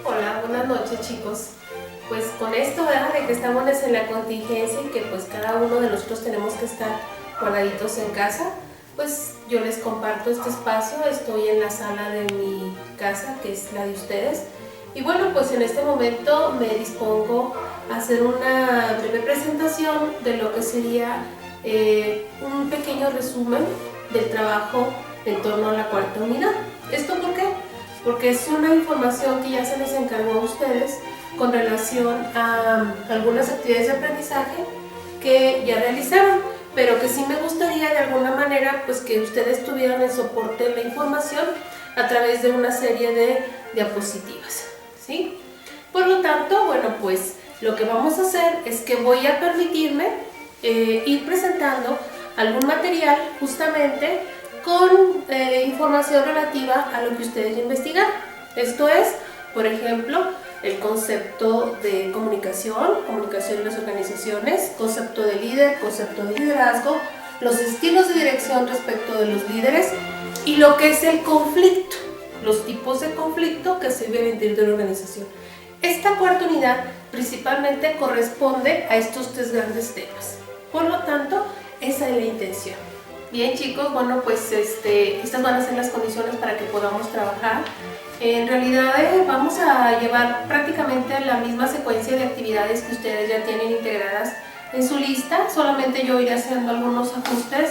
Hola, buenas noches chicos. Pues con esto, ¿verdad? De que estamos en la contingencia y que pues cada uno de nosotros tenemos que estar guardaditos en casa, pues yo les comparto este espacio. Estoy en la sala de mi casa, que es la de ustedes. Y bueno, pues en este momento me dispongo a hacer una breve presentación de lo que sería un pequeño resumen del trabajo en torno a la cuarta unidad. ¿Esto por qué? Porque es una información que ya se les encargó a ustedes con relación a algunas actividades de aprendizaje que ya realizaron, pero que sí me gustaría de alguna manera pues que ustedes tuvieran el soporte de la información a través de una serie de diapositivas, ¿sí? Por lo tanto, bueno, pues lo que vamos a hacer es que voy a permitirme ir presentando algún material justamente con información relativa a lo que ustedes investigaron. Esto es, por ejemplo, el concepto de comunicación en las organizaciones, concepto de líder, concepto de liderazgo, los estilos de dirección respecto de los líderes y lo que es el conflicto, los tipos de conflicto que se viven dentro de la organización. Esta cuarta unidad principalmente corresponde a estos tres grandes temas. Por lo tanto, esa es la intención. Bien chicos, bueno pues estas van a ser las condiciones para que podamos trabajar. En realidad vamos a llevar prácticamente la misma secuencia de actividades que ustedes ya tienen integradas en su lista, solamente yo iré haciendo algunos ajustes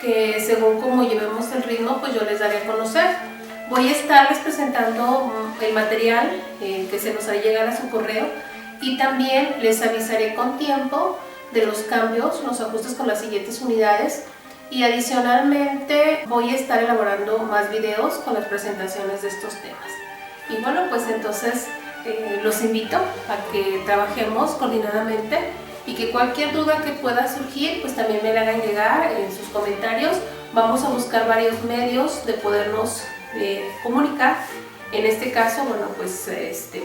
que según como llevemos el ritmo pues yo les daré a conocer. Voy a estarles presentando el material que se nos hará llegar a su correo y también les avisaré con tiempo de los cambios, los ajustes con las siguientes unidades. Y adicionalmente voy a estar elaborando más videos con las presentaciones de estos temas. Y bueno, pues entonces los invito a que trabajemos coordinadamente y que cualquier duda que pueda surgir, pues también me la hagan llegar en sus comentarios. Vamos a buscar varios medios de podernos comunicar. En este caso, bueno, pues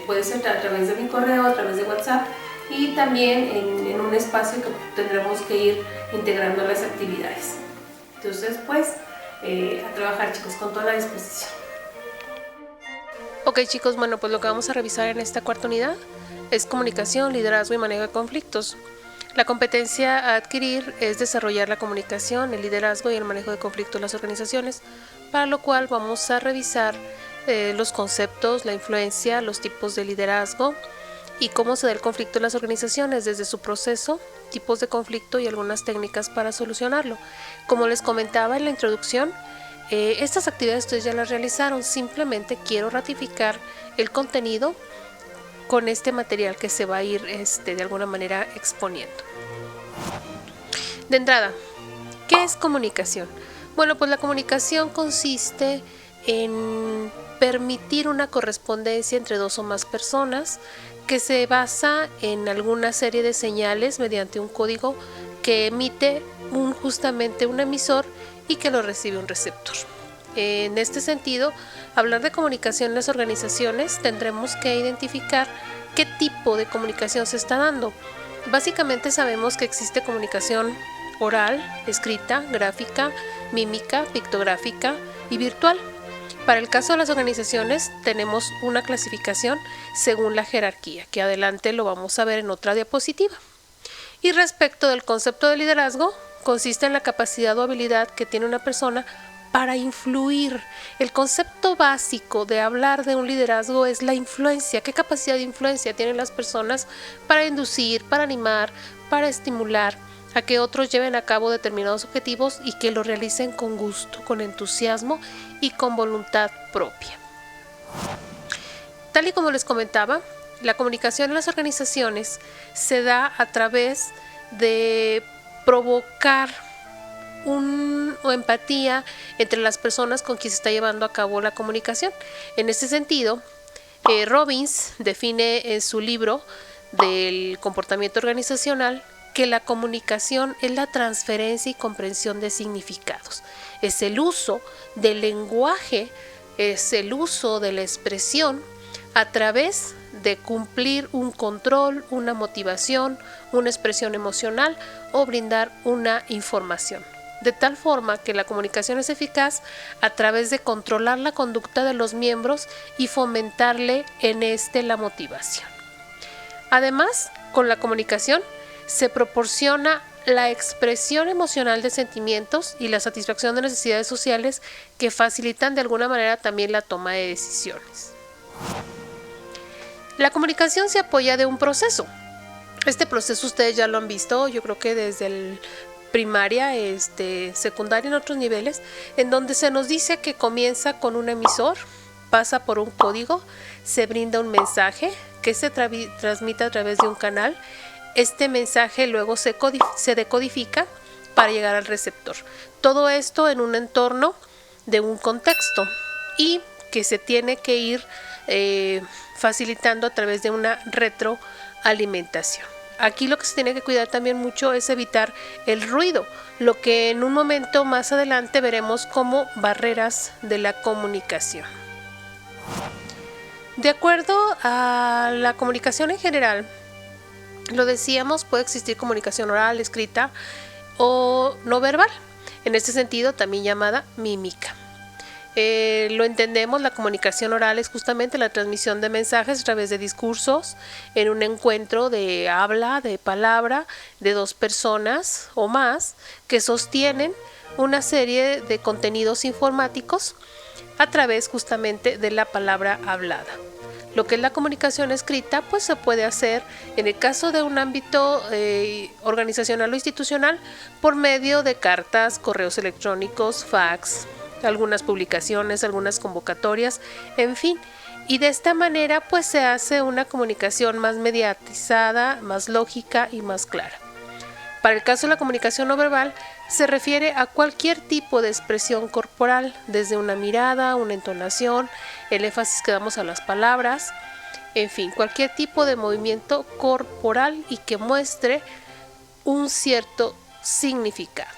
puede ser a través de mi correo, a través de WhatsApp y también en un espacio que tendremos que ir integrando las actividades. Entonces, pues, a trabajar chicos, con toda la disposición. Ok chicos, bueno pues lo que vamos a revisar en esta cuarta unidad es comunicación, liderazgo y manejo de conflictos. La competencia a adquirir es desarrollar la comunicación, el liderazgo y el manejo de conflictos en las organizaciones, para lo cual vamos a revisar los conceptos, la influencia, los tipos de liderazgo y cómo se da el conflicto en las organizaciones desde su proceso, tipos de conflicto y algunas técnicas para solucionarlo. Como les comentaba en la introducción, estas actividades ustedes ya las realizaron, simplemente quiero ratificar el contenido con este material que se va a ir de alguna manera exponiendo. De entrada, ¿qué es comunicación? Bueno, pues la comunicación consiste en permitir una correspondencia entre dos o más personas que se basa en alguna serie de señales mediante un código que emite justamente un emisor y que lo recibe un receptor. En este sentido, hablar de comunicación en las organizaciones tendremos que identificar qué tipo de comunicación se está dando. Básicamente sabemos que existe comunicación oral, escrita, gráfica, mímica, pictográfica y virtual. Para el caso de las organizaciones tenemos una clasificación según la jerarquía, que adelante lo vamos a ver en otra diapositiva. Y respecto del concepto de liderazgo, consiste en la capacidad o habilidad que tiene una persona para influir. El concepto básico de hablar de un liderazgo es la influencia. ¿Qué capacidad de influencia tienen las personas para inducir, para animar, para estimular a que otros lleven a cabo determinados objetivos y que lo realicen con gusto, con entusiasmo y con voluntad propia? Tal y como les comentaba, la comunicación en las organizaciones se da a través de provocar o empatía entre las personas con quien se está llevando a cabo la comunicación. En este sentido, Robbins define en su libro del comportamiento organizacional que la comunicación es la transferencia y comprensión de significados. Es el uso del lenguaje, es el uso de la expresión a través de cumplir un control, una motivación, una expresión emocional o brindar una información. De tal forma que la comunicación es eficaz a través de controlar la conducta de los miembros y fomentarle en la motivación. Además, con la comunicación se proporciona la expresión emocional de sentimientos y la satisfacción de necesidades sociales que facilitan de alguna manera también la toma de decisiones. La comunicación se apoya de un proceso. Este proceso ustedes ya lo han visto, yo creo que desde el primaria, secundaria, en otros niveles, en donde se nos dice que comienza con un emisor, pasa por un código, se brinda un mensaje que se transmite a través de un canal. Este mensaje luego se decodifica para llegar al receptor. Todo esto en un entorno de un contexto y que se tiene que ir facilitando a través de una retroalimentación. Aquí lo que se tiene que cuidar también mucho es evitar el ruido, lo que en un momento más adelante veremos como barreras de la comunicación. De acuerdo a la comunicación en general, lo decíamos, puede existir comunicación oral, escrita o no verbal, en este sentido también llamada mímica. Lo entendemos, la comunicación oral es justamente la transmisión de mensajes a través de discursos en un encuentro de habla, de palabra, de dos personas o más que sostienen una serie de contenidos informáticos a través justamente de la palabra hablada. Lo que es la comunicación escrita, pues se puede hacer en el caso de un ámbito organizacional o institucional por medio de cartas, correos electrónicos, fax, algunas publicaciones, algunas convocatorias, en fin. Y de esta manera pues se hace una comunicación más mediatizada, más lógica y más clara. Para el caso de la comunicación no verbal, se refiere a cualquier tipo de expresión corporal, desde una mirada, una entonación, el énfasis que damos a las palabras, en fin, cualquier tipo de movimiento corporal y que muestre un cierto significado.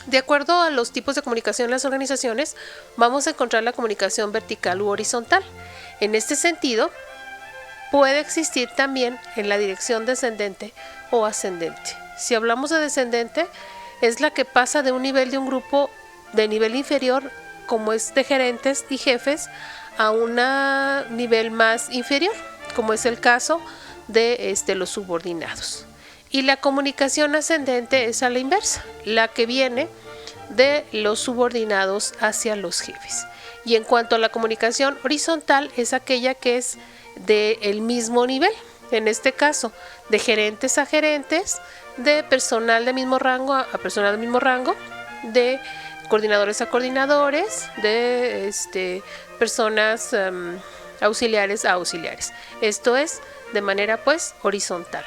De acuerdo a los tipos de comunicación en las organizaciones, vamos a encontrar la comunicación vertical u horizontal. En este sentido, puede existir también en la dirección descendente o ascendente. Si hablamos de descendente, es la que pasa de un nivel de un grupo de nivel inferior, como es de gerentes y jefes, a un nivel más inferior, como es el caso de los subordinados. Y la comunicación ascendente es a la inversa, la que viene de los subordinados hacia los jefes. Y en cuanto a la comunicación horizontal, es aquella que es del mismo nivel, en este caso de gerentes a gerentes, de personal de mismo rango a personal del mismo rango, de coordinadores a coordinadores, de personas auxiliares a auxiliares. Esto es de manera pues horizontal.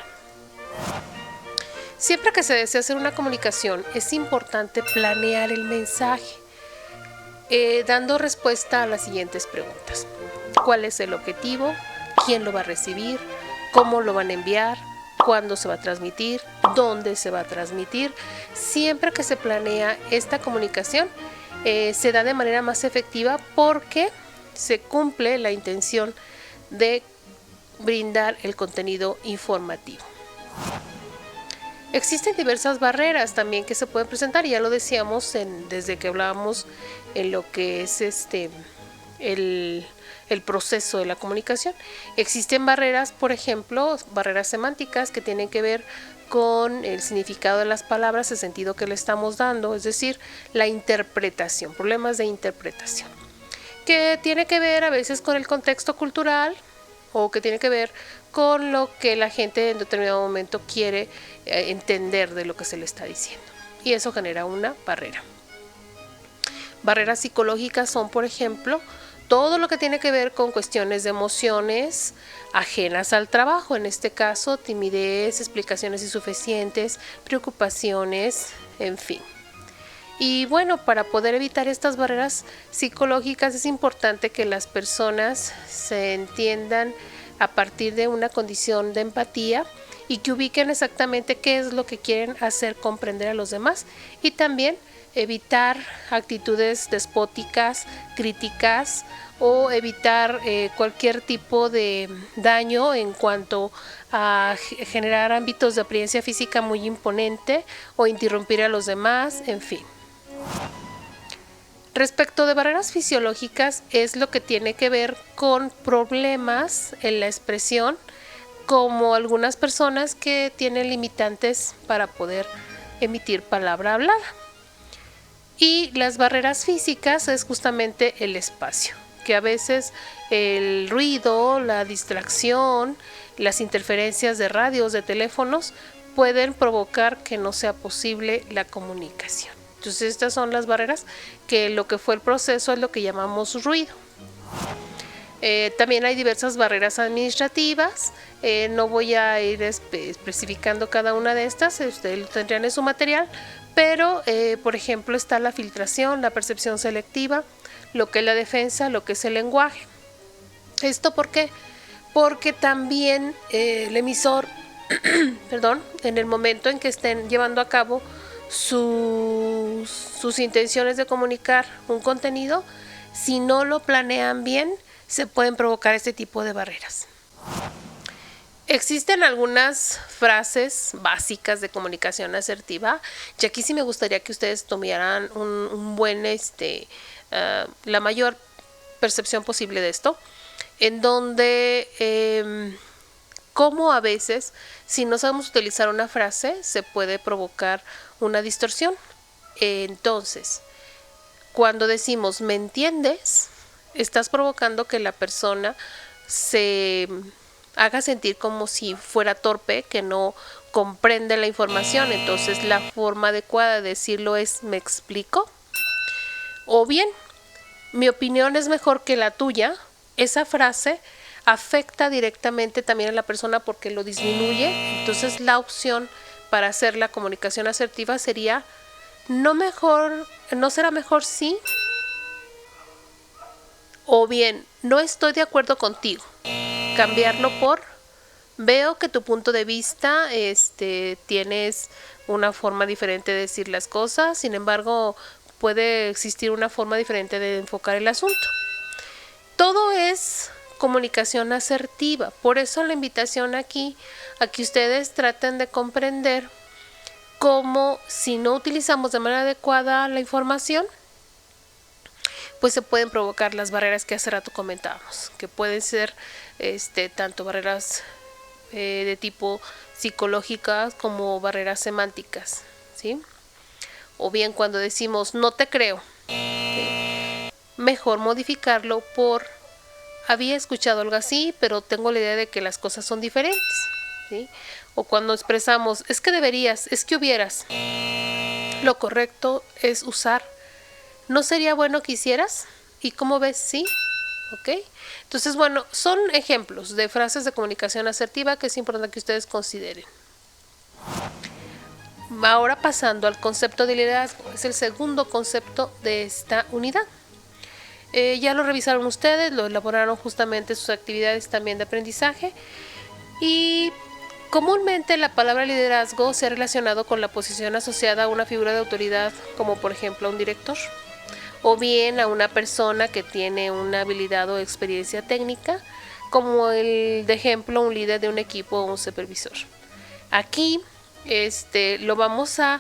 Siempre que se desea hacer una comunicación es importante planear el mensaje, dando respuesta a las siguientes preguntas. ¿Cuál es el objetivo? ¿Quién lo va a recibir? ¿Cómo lo van a enviar? ¿Cuándo se va a transmitir? ¿Dónde se va a transmitir? Siempre que se planea esta comunicación, se da de manera más efectiva porque se cumple la intención de brindar el contenido informativo. Existen diversas barreras también que se pueden presentar, y ya lo decíamos desde que hablábamos en lo que es el proceso de la comunicación. Existen barreras, por ejemplo, barreras semánticas que tienen que ver con el significado de las palabras, el sentido que le estamos dando, es decir, la interpretación, problemas de interpretación, que tiene que ver a veces con el contexto cultural o que tiene que ver con lo que la gente en determinado momento quiere entender de lo que se le está diciendo, y eso genera una barrera. Barreras psicológicas son, por ejemplo, todo lo que tiene que ver con cuestiones de emociones ajenas al trabajo, en este caso timidez, explicaciones insuficientes, preocupaciones, en fin. Y bueno, para poder evitar estas barreras psicológicas es importante que las personas se entiendan a partir de una condición de empatía y que ubiquen exactamente qué es lo que quieren hacer comprender a los demás, y también evitar actitudes despóticas, críticas, o evitar cualquier tipo de daño en cuanto a generar ámbitos de apariencia física muy imponente o interrumpir a los demás, en fin. Respecto de barreras fisiológicas, es lo que tiene que ver con problemas en la expresión, como algunas personas que tienen limitantes para poder emitir palabra hablada. Y las barreras físicas es justamente el espacio, que a veces el ruido, la distracción, las interferencias de radios, de teléfonos, pueden provocar que no sea posible la comunicación. Entonces estas son las barreras, que lo que fue el proceso es lo que llamamos ruido. También hay diversas barreras administrativas, no voy a ir especificando cada una de estas, ustedes lo tendrían en su material, pero por ejemplo está la filtración, la percepción selectiva, lo que es la defensa, lo que es el lenguaje. ¿Esto por qué? Porque también el emisor, perdón, en el momento en que estén llevando a cabo sus intenciones de comunicar un contenido, si no lo planean bien, se pueden provocar este tipo de barreras. Existen algunas frases básicas de comunicación asertiva, y aquí sí me gustaría que ustedes tomaran un buen, la mayor percepción posible de esto, en donde como a veces, si no sabemos utilizar una frase, se puede provocar una distorsión. Entonces, cuando decimos ¿me entiendes?, estás provocando que la persona se haga sentir como si fuera torpe, que no comprende la información. Entonces la forma adecuada de decirlo es ¿me explico? O bien, mi opinión es mejor que la tuya. Esa frase afecta directamente también a la persona porque lo disminuye. Entonces la opción para hacer la comunicación asertiva sería ¿no será mejor sí? O bien, no estoy de acuerdo contigo. Cambiarlo por veo que tu punto de vista tienes una forma diferente de decir las cosas, sin embargo puede existir una forma diferente de enfocar el asunto. Todo es comunicación asertiva, por eso la invitación aquí a que ustedes traten de comprender cómo, si no utilizamos de manera adecuada la información, pues se pueden provocar las barreras que hace rato comentábamos, que pueden ser tanto barreras de tipo psicológicas como barreras semánticas, ¿sí? O bien cuando decimos no te creo, ¿sí? Mejor modificarlo por había escuchado algo así, pero tengo la idea de que las cosas son diferentes, ¿sí? O cuando expresamos es que deberías, es que hubieras, lo correcto es usar ¿no sería bueno que hicieras? ¿Y cómo ves? Sí. ¿Ok? Entonces, bueno, son ejemplos de frases de comunicación asertiva que es importante que ustedes consideren. Ahora pasando al concepto de liderazgo, es el segundo concepto de esta unidad. Ya lo revisaron ustedes, lo elaboraron justamente sus actividades también de aprendizaje, y comúnmente la palabra liderazgo se ha relacionado con la posición asociada a una figura de autoridad, como por ejemplo a un director, o bien a una persona que tiene una habilidad o experiencia técnica, como de ejemplo un líder de un equipo o un supervisor. Aquí lo vamos a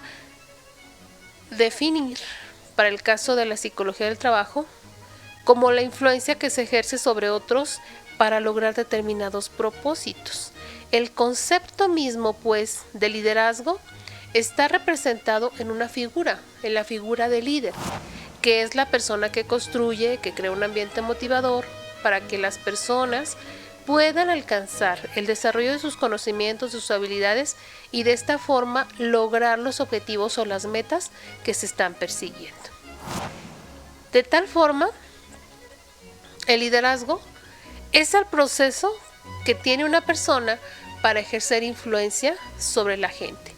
definir para el caso de la psicología del trabajo como la influencia que se ejerce sobre otros para lograr determinados propósitos. El concepto mismo, pues, de liderazgo está representado en una figura, en la figura de líder, que es la persona que construye, que crea un ambiente motivador para que las personas puedan alcanzar el desarrollo de sus conocimientos, de sus habilidades, y de esta forma lograr los objetivos o las metas que se están persiguiendo. De tal forma El liderazgo es el proceso que tiene una persona para ejercer influencia sobre la gente,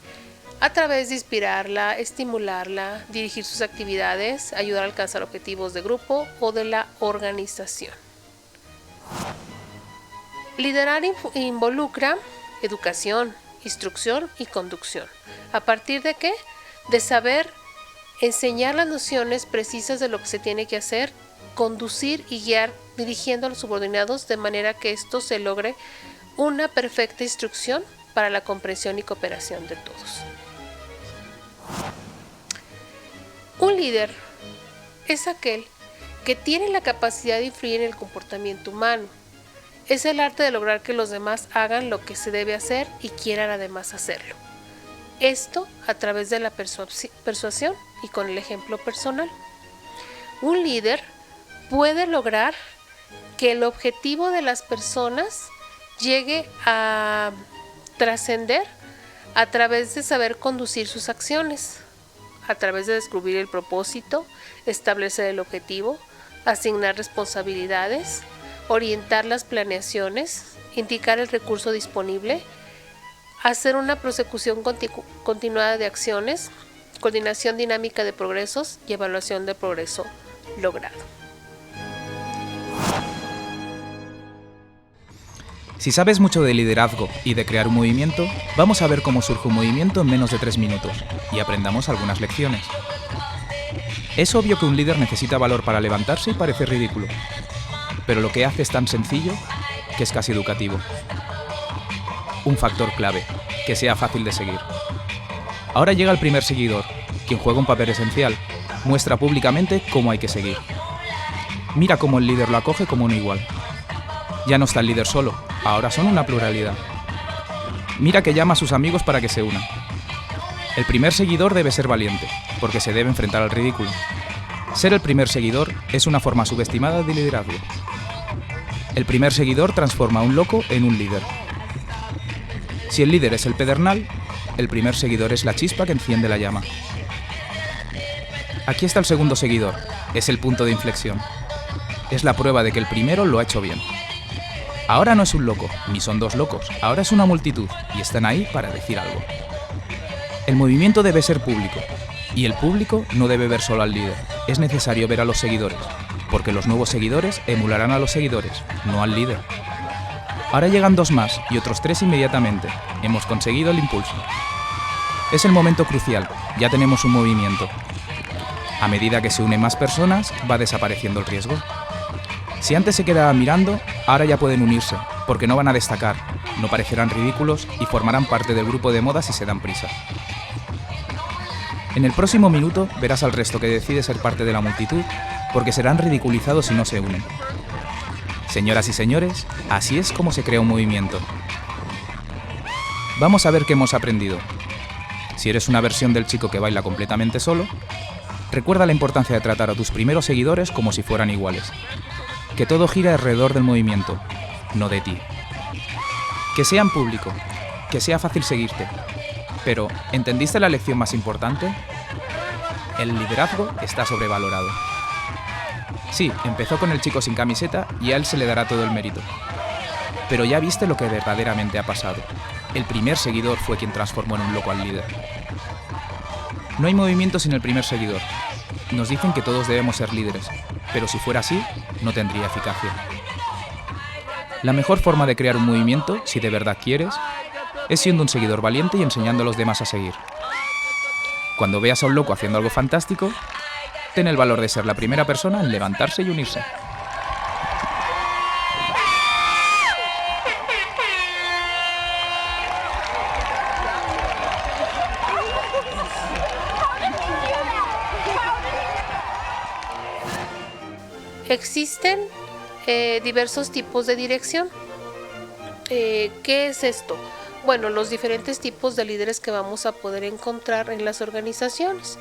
a través de inspirarla, estimularla, dirigir sus actividades, ayudar a alcanzar objetivos de grupo o de la organización. Liderar involucra educación, instrucción y conducción. ¿A partir de qué? De saber enseñar las nociones precisas de lo que se tiene que hacer, conducir y guiar dirigiendo a los subordinados de manera que esto se logre una perfecta instrucción para la comprensión y cooperación de todos. Un líder es aquel que tiene la capacidad de influir en el comportamiento humano. Es el arte de lograr que los demás hagan lo que se debe hacer y quieran además hacerlo. Esto a través de la persuasión y con el ejemplo personal. Un líder puede lograr que el objetivo de las personas llegue a trascender a través de saber conducir sus acciones, a través de descubrir el propósito, establecer el objetivo, asignar responsabilidades, orientar las planeaciones, indicar el recurso disponible, hacer una prosecución continuada de acciones, coordinación dinámica de progresos y evaluación del progreso logrado. Si sabes mucho de liderazgo y de crear un movimiento, vamos a ver cómo surge un movimiento en menos de 3 minutos y aprendamos algunas lecciones. Es obvio que un líder necesita valor para levantarse y parece ridículo, pero lo que hace es tan sencillo que es casi educativo. Un factor clave, que sea fácil de seguir. Ahora llega el primer seguidor, quien juega un papel esencial, muestra públicamente cómo hay que seguir. Mira cómo el líder lo acoge como un igual. Ya no está el líder solo, ahora son una pluralidad. Mira que llama a sus amigos para que se unan. El primer seguidor debe ser valiente, porque se debe enfrentar al ridículo. Ser el primer seguidor es una forma subestimada de liderazgo. El primer seguidor transforma a un loco en un líder. Si el líder es el pedernal, el primer seguidor es la chispa que enciende la llama. Aquí está el segundo seguidor, es el punto de inflexión. Es la prueba de que el primero lo ha hecho bien. Ahora no es un loco, ni son dos locos, ahora es una multitud y están ahí para decir algo. El movimiento debe ser público, y el público no debe ver solo al líder, es necesario ver a los seguidores, porque los nuevos seguidores emularán a los seguidores, no al líder. Ahora llegan 2 más y otros 3 inmediatamente, hemos conseguido el impulso. Es el momento crucial, ya tenemos un movimiento. A medida que se unen más personas, va desapareciendo el riesgo. Si antes se quedaban mirando, ahora ya pueden unirse, porque no van a destacar, no parecerán ridículos y formarán parte del grupo de moda si se dan prisa. En el próximo minuto verás al resto que decide ser parte de la multitud, porque serán ridiculizados si no se unen. Señoras y señores, así es como se crea un movimiento. Vamos a ver qué hemos aprendido. Si eres una versión del chico que baila completamente solo, recuerda la importancia de tratar a tus primeros seguidores como si fueran iguales. Que todo gira alrededor del movimiento, no de ti. Que sea en público, que sea fácil seguirte. Pero, ¿entendiste la lección más importante? El liderazgo está sobrevalorado. Sí, empezó con el chico sin camiseta y a él se le dará todo el mérito. Pero ya viste lo que verdaderamente ha pasado. El primer seguidor fue quien transformó en un loco al líder. No hay movimiento sin el primer seguidor. Nos dicen que todos debemos ser líderes, pero si fuera así, no tendría eficacia. La mejor forma de crear un movimiento, si de verdad quieres, es siendo un seguidor valiente y enseñando a los demás a seguir. Cuando veas a un loco haciendo algo fantástico, ten el valor de ser la primera persona en levantarse y unirse. Existen diversos tipos de dirección. ¿Qué es esto? Bueno, los diferentes tipos de líderes que vamos a poder encontrar en las organizaciones.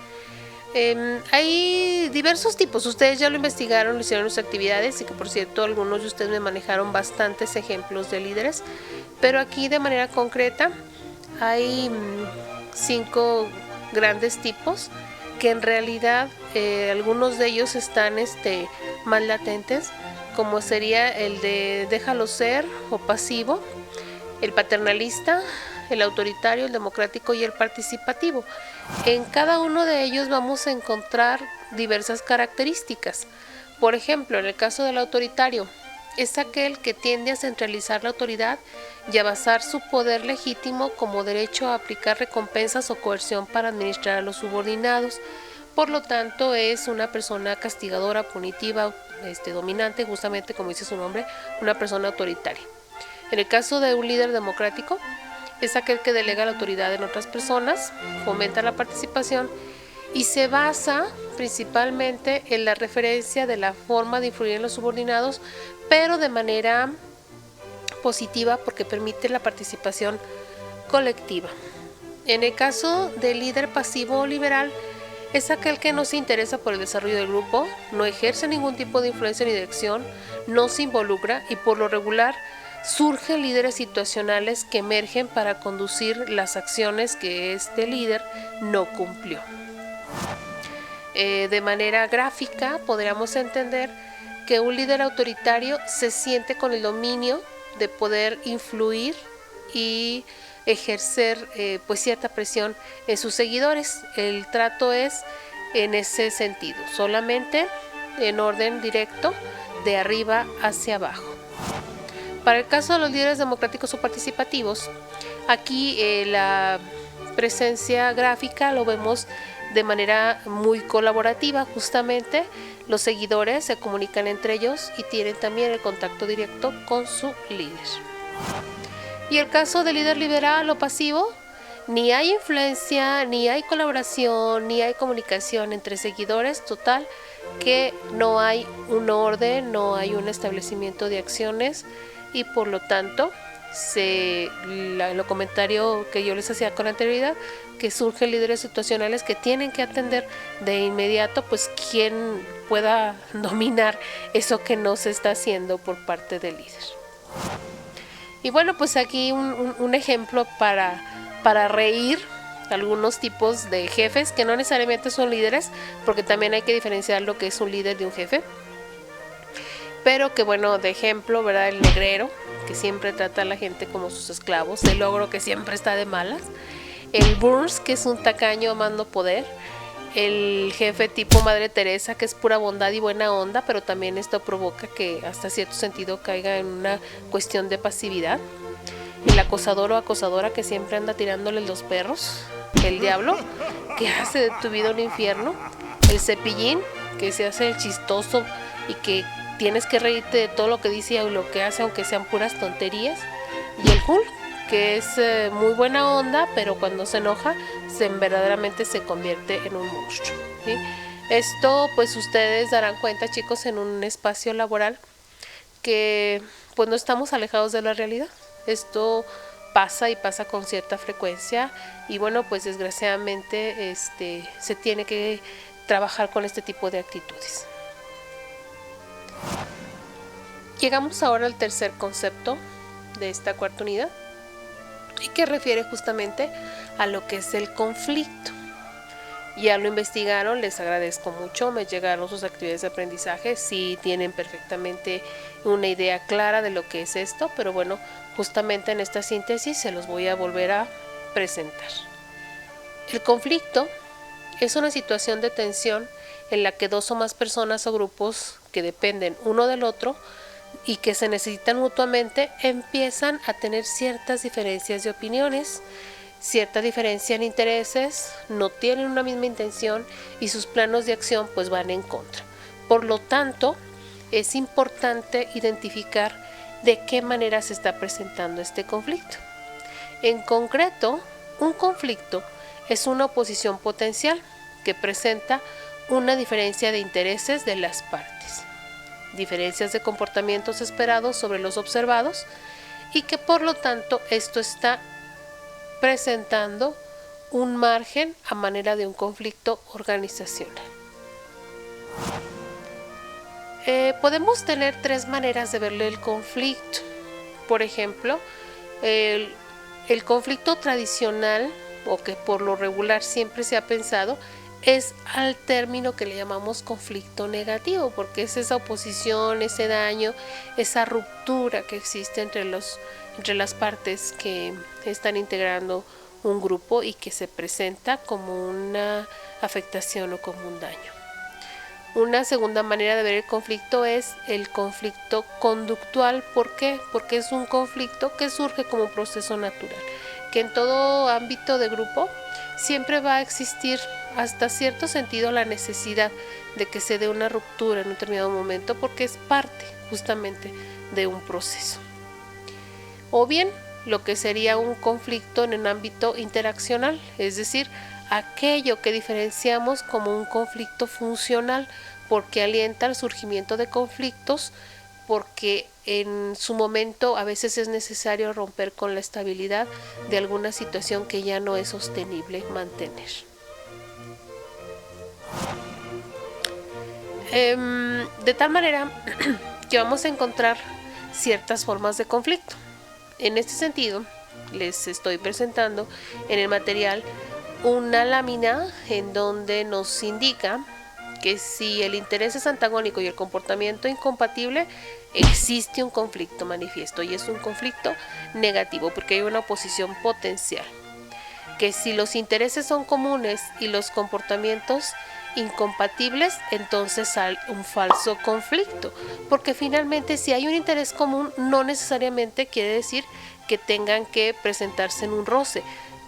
Hay diversos tipos, ustedes ya lo investigaron, lo hicieron en sus actividades y que por cierto algunos de ustedes me manejaron bastantes ejemplos de líderes, pero aquí de manera concreta hay 5 grandes tipos que en realidad algunos de ellos están más latentes, como sería el de déjalo ser o pasivo, el paternalista, el autoritario, el democrático y el participativo. En cada uno de ellos vamos a encontrar diversas características. Por ejemplo, en el caso del autoritario, es aquel que tiende a centralizar la autoridad y a basar su poder legítimo como derecho a aplicar recompensas o coerción para administrar a los subordinados. Por lo tanto, es una persona castigadora, punitiva, dominante, justamente como dice su nombre, una persona autoritaria. En el caso de un líder democrático, es aquel que delega la autoridad en otras personas, fomenta la participación y se basa principalmente en la referencia de la forma de influir en los subordinados, pero de manera positiva porque permite la participación colectiva. En el caso del líder pasivo o liberal, es aquel que no se interesa por el desarrollo del grupo, no ejerce ningún tipo de influencia ni dirección, no se involucra y por lo regular surgen líderes situacionales que emergen para conducir las acciones que este líder no cumplió. De manera gráfica podríamos entender que un líder autoritario se siente con el dominio de poder influir y ejercer pues cierta presión en sus seguidores. El trato es en ese sentido, solamente en orden directo de arriba hacia abajo. Para el caso de los líderes democráticos o participativos, aquí la presencia gráfica lo vemos de manera muy colaborativa. Justamente los seguidores se comunican entre ellos y tienen también el contacto directo con su líder. Y el caso del líder liberal o pasivo, ni hay influencia, ni hay colaboración, ni hay comunicación entre seguidores, total, que no hay un orden, no hay un establecimiento de acciones y por lo tanto, lo comentario que yo les hacía con anterioridad, que surgen líderes situacionales que tienen que atender de inmediato, pues quien pueda dominar eso que no se está haciendo por parte del líder. Y bueno, pues aquí un ejemplo para reír algunos tipos de jefes que no necesariamente son líderes, porque también hay que diferenciar lo que es un líder de un jefe. Pero que bueno, de ejemplo, ¿verdad? El negrero, que siempre trata a la gente como sus esclavos. El ogro, que siempre está de malas. El Burns, que es un tacaño amando poder. El jefe tipo Madre Teresa, que es pura bondad y buena onda, pero también esto provoca que hasta cierto sentido caiga en una cuestión de pasividad. El acosador o acosadora, que siempre anda tirándole los perros. El diablo, que hace de tu vida un infierno. El cepillín, que se hace el chistoso y que tienes que reírte de todo lo que dice y lo que hace, aunque sean puras tonterías. Y el Hulk, que es muy buena onda, pero cuando se enoja, verdaderamente se convierte en un monstruo, ¿sí? Esto, pues ustedes darán cuenta, chicos, en un espacio laboral que pues no estamos alejados de la realidad. Esto pasa y pasa con cierta frecuencia y bueno, pues desgraciadamente se tiene que trabajar con este tipo de actitudes. Llegamos ahora al tercer concepto de esta cuarta unidad y que refiere justamente a lo que es el conflicto. Ya lo investigaron, les agradezco mucho, me llegaron sus actividades de aprendizaje, sí tienen perfectamente una idea clara de lo que es esto, pero bueno, justamente en esta síntesis se los voy a volver a presentar. El conflicto es una situación de tensión en la que dos o más personas o grupos que dependen uno del otro y que se necesitan mutuamente empiezan a tener ciertas diferencias de opiniones, cierta diferencia en intereses, no tienen una misma intención y sus planos de acción pues van en contra. Por lo tanto, es importante identificar de qué manera se está presentando este conflicto. En concreto, un conflicto es una oposición potencial que presenta una diferencia de intereses de las partes, diferencias de comportamientos esperados sobre los observados y que por lo tanto esto está presentando un margen a manera de un conflicto organizacional. Podemos tener tres maneras de verle el conflicto. Por ejemplo, el conflicto tradicional o que por lo regular siempre se ha pensado es al término que le llamamos conflicto negativo, porque es esa oposición, ese daño, esa ruptura que existe entre las partes que están integrando un grupo y que se presenta como una afectación o como un daño. Una segunda manera de ver el conflicto es el conflicto conductual. ¿Por qué? Porque es un conflicto que surge como un proceso natural, que en todo ámbito de grupo siempre va a existir hasta cierto sentido la necesidad de que se dé una ruptura en un determinado momento, porque es parte justamente de un proceso. O bien lo que sería un conflicto en el ámbito interaccional, es decir, aquello que diferenciamos como un conflicto funcional, porque alienta el surgimiento de conflictos, porque en su momento a veces es necesario romper con la estabilidad de alguna situación que ya no es sostenible mantener. De tal manera que vamos a encontrar ciertas formas de conflicto. En este sentido, les estoy presentando en el material una lámina en donde nos indica que si el interés es antagónico y el comportamiento incompatible, existe un conflicto manifiesto, y es un conflicto negativo porque hay una oposición potencial. Que si los intereses son comunes y los comportamientos incompatibles, entonces hay un falso conflicto, porque finalmente si hay un interés común no necesariamente quiere decir que tengan que presentarse en un roce.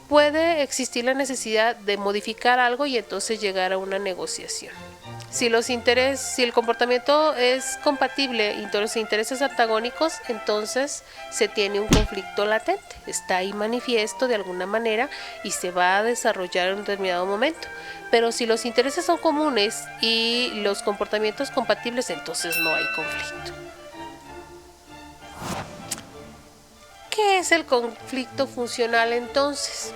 Puede existir la necesidad de modificar algo y entonces llegar a una negociación. Si el comportamiento es compatible y los intereses antagónicos, entonces se tiene un conflicto latente, está ahí manifiesto de alguna manera y se va a desarrollar en un determinado momento. Pero si los intereses son comunes y los comportamientos compatibles, entonces no hay conflicto. ¿Qué es el conflicto funcional entonces?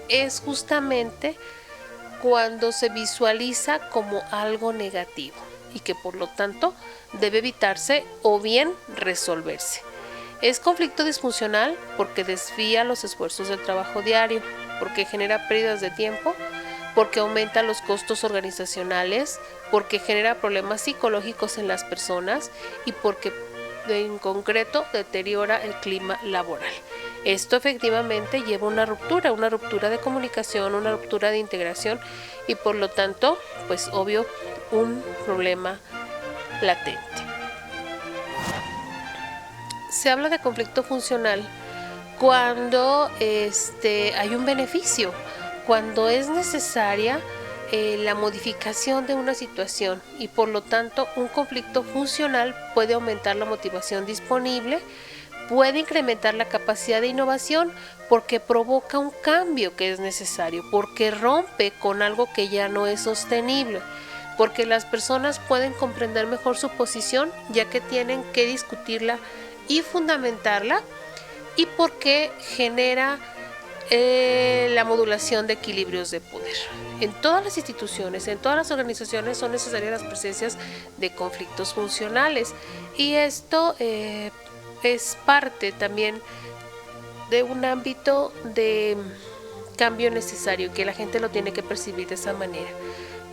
Es justamente cuando se visualiza como algo negativo y que por lo tanto debe evitarse o bien resolverse. Es conflicto disfuncional porque desvía los esfuerzos del trabajo diario, porque genera pérdidas de tiempo, porque aumenta los costos organizacionales, porque genera problemas psicológicos en las personas y porque en concreto deteriora el clima laboral. Esto efectivamente lleva una ruptura de comunicación, una ruptura de integración y por lo tanto, pues obvio, un problema latente. Se habla de conflicto funcional cuando hay un beneficio, cuando es necesaria la modificación de una situación y por lo tanto un conflicto funcional puede aumentar la motivación disponible, puede incrementar la capacidad de innovación porque provoca un cambio que es necesario, porque rompe con algo que ya no es sostenible, porque las personas pueden comprender mejor su posición ya que tienen que discutirla y fundamentarla y porque genera la modulación de equilibrios de poder. En todas las instituciones, en todas las organizaciones son necesarias las presencias de conflictos funcionales y esto es parte también de un ámbito de cambio necesario que la gente lo tiene que percibir de esa manera.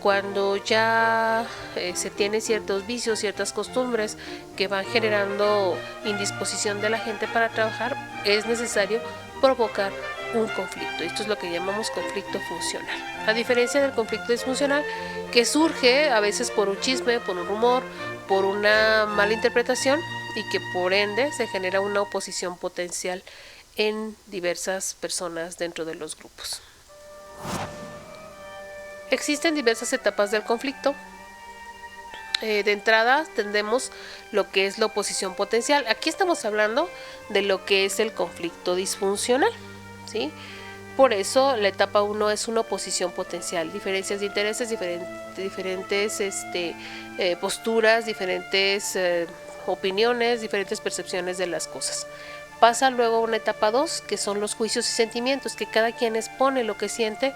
Cuando ya se tienen ciertos vicios, ciertas costumbres que van generando indisposición de la gente para trabajar, es necesario provocar un conflicto. Esto es lo que llamamos conflicto funcional. A diferencia del conflicto disfuncional, que surge a veces por un chisme, por un rumor, por una mala interpretación y que por ende se genera una oposición potencial en diversas personas dentro de los grupos. Existen diversas etapas del conflicto. De entrada tendremos lo que es la oposición potencial. Aquí estamos hablando de lo que es el conflicto disfuncional, ¿sí? Por eso la etapa 1 es una oposición potencial, diferencias de intereses, diferentes posturas, diferentes opiniones, diferentes percepciones de las cosas. Pasa luego a una etapa 2, que son los juicios y sentimientos, que cada quien expone lo que siente,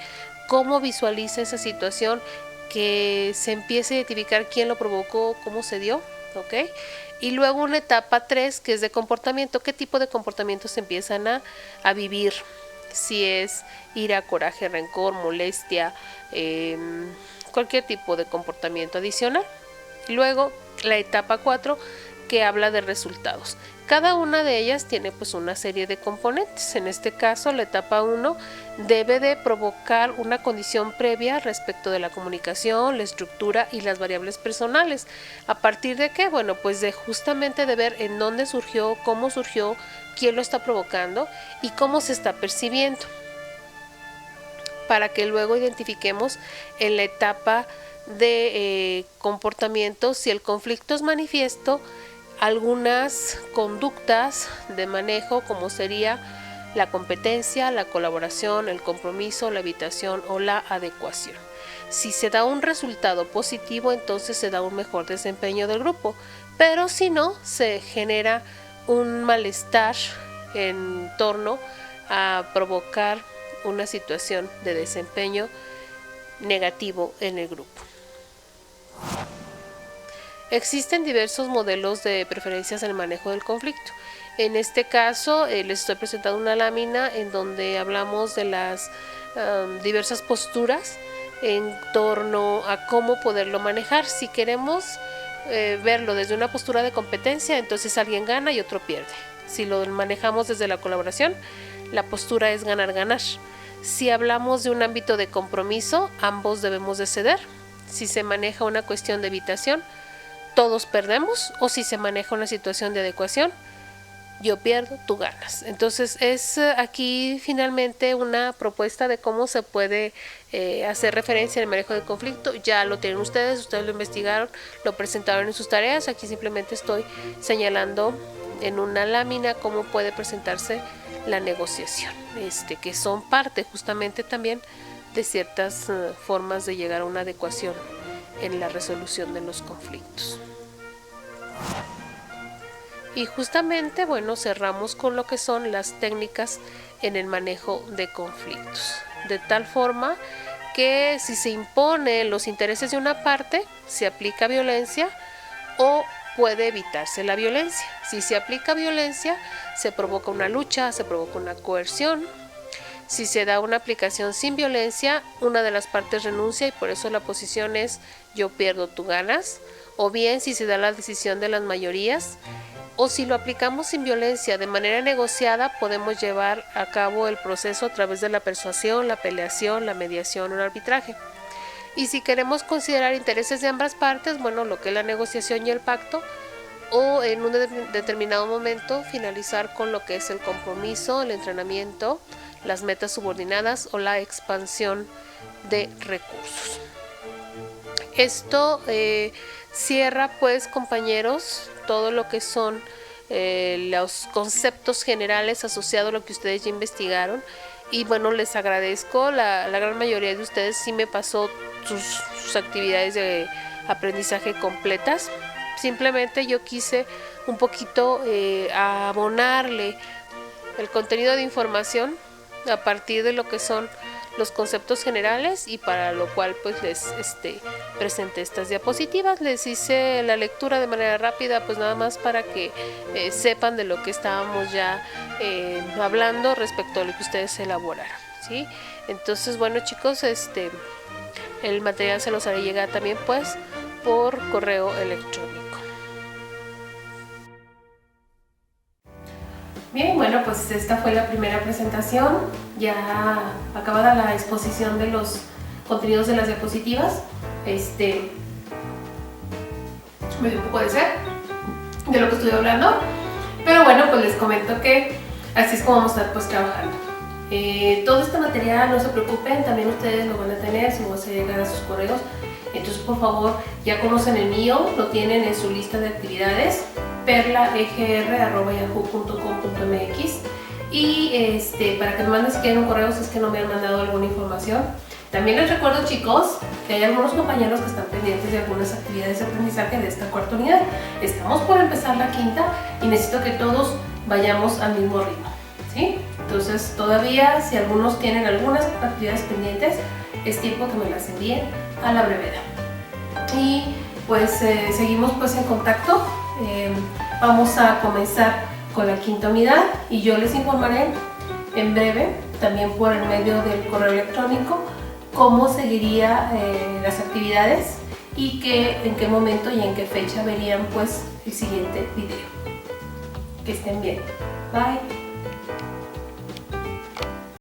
cómo visualiza esa situación, que se empiece a identificar quién lo provocó, cómo se dio, ¿ok? Y luego una etapa 3, que es de comportamiento, qué tipo de comportamientos se empiezan a vivir si es ira, coraje, rencor, molestia, cualquier tipo de comportamiento adicional. Luego la etapa 4, que habla de resultados. Cada una de ellas tiene pues una serie de componentes. En este caso, la etapa 1 debe de provocar una condición previa respecto de la comunicación, la estructura y las variables personales. ¿A partir de qué? Bueno, pues de justamente de ver en dónde surgió, cómo surgió, quién lo está provocando y cómo se está percibiendo, para que luego identifiquemos en la etapa de comportamiento, si el conflicto es manifiesto, algunas conductas de manejo, como sería la competencia, la colaboración, el compromiso, la evitación o la adecuación. Si se da un resultado positivo, entonces se da un mejor desempeño del grupo, pero si no, se genera un malestar en torno a provocar una situación de desempeño negativo en el grupo. Existen diversos modelos de preferencias en el manejo del conflicto. En este caso les estoy presentando una lámina en donde hablamos de las diversas posturas en torno a cómo poderlo manejar. Si queremos verlo desde una postura de competencia, entonces alguien gana y otro pierde. Si lo manejamos desde la colaboración, la postura es ganar-ganar. Si hablamos de un ámbito de compromiso, ambos debemos de ceder. Si se maneja una cuestión de evitación, todos perdemos, o si se maneja una situación de adecuación, yo pierdo, tú ganas. Entonces es aquí finalmente una propuesta de cómo se puede hacer referencia al manejo de conflicto. Ya lo tienen ustedes lo investigaron, lo presentaron en sus tareas. Aquí simplemente estoy señalando en una lámina cómo puede presentarse la negociación, que son parte justamente también de ciertas formas de llegar a una adecuación en la resolución de los conflictos. Y justamente, bueno, cerramos con lo que son las técnicas en el manejo de conflictos, de tal forma que si se imponen los intereses de una parte, se aplica violencia o puede evitarse la violencia. Si se aplica violencia, se provoca una lucha, se provoca una coerción. Si se da una aplicación sin violencia, una de las partes renuncia y por eso la posición es yo pierdo, tú ganas. O bien si se da la decisión de las mayorías, o si lo aplicamos sin violencia de manera negociada, podemos llevar a cabo el proceso a través de la persuasión, la apelación, la mediación o el arbitraje. Y si queremos considerar intereses de ambas partes, bueno, lo que es la negociación y el pacto, o en un determinado momento finalizar con lo que es el compromiso, el entrenamiento, las metas subordinadas o la expansión de recursos. Esto cierra, pues, compañeros, todo lo que son los conceptos generales asociados a lo que ustedes ya investigaron. Y bueno, les agradezco, la gran mayoría de ustedes sí me pasó sus actividades de aprendizaje completas. Simplemente yo quise un poquito abonarle el contenido de información a partir de lo que son los conceptos generales, y para lo cual pues les presenté estas diapositivas. Les hice la lectura de manera rápida, pues nada más para que sepan de lo que estábamos ya hablando respecto a lo que ustedes elaboraron, ¿sí? Entonces, bueno, chicos, el material se los haré llegar también pues por correo electrónico. Bien, bueno, pues esta fue la primera presentación, ya acabada la exposición de los contenidos de las diapositivas. Me dio un poco de sed de lo que estoy hablando, pero bueno, pues les comento que así es como vamos a estar pues trabajando. Todo este material, no se preocupen, también ustedes lo van a tener, se lo van a llegar a sus correos. Entonces, por favor, ya conocen el mío, lo tienen en su lista de actividades, perlaegr@yahoo.com.mx, y para que me manden si quieren un correo si es que no me han mandado alguna información. También les recuerdo, chicos, que hay algunos compañeros que están pendientes de algunas actividades de aprendizaje de esta cuarta unidad. Estamos por empezar la quinta y necesito que todos vayamos al mismo ritmo, ¿sí? Entonces, todavía, si algunos tienen algunas actividades pendientes, es tiempo que me las envíen a la brevedad. Y pues seguimos pues en contacto. Vamos a comenzar con la quinta unidad y yo les informaré en breve también por el medio del correo electrónico cómo seguiría las actividades y en qué momento y en qué fecha verían pues el siguiente video. Que estén bien. Bye.